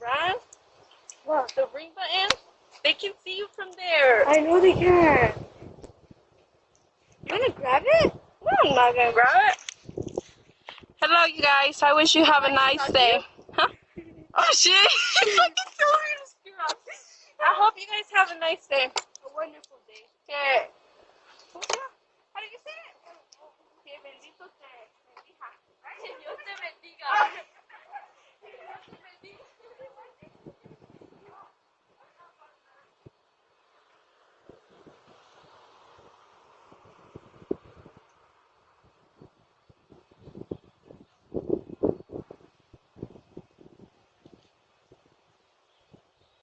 front. What? The ring button. They can see you from there. I know they can. You wanna grab it? No, I'm not gonna grab it. Hello, you guys. I wish you have a nice day. Huh? Oh shit! You fucking told me to screw up. I hope you guys have a nice day. A wonderful day. Okay.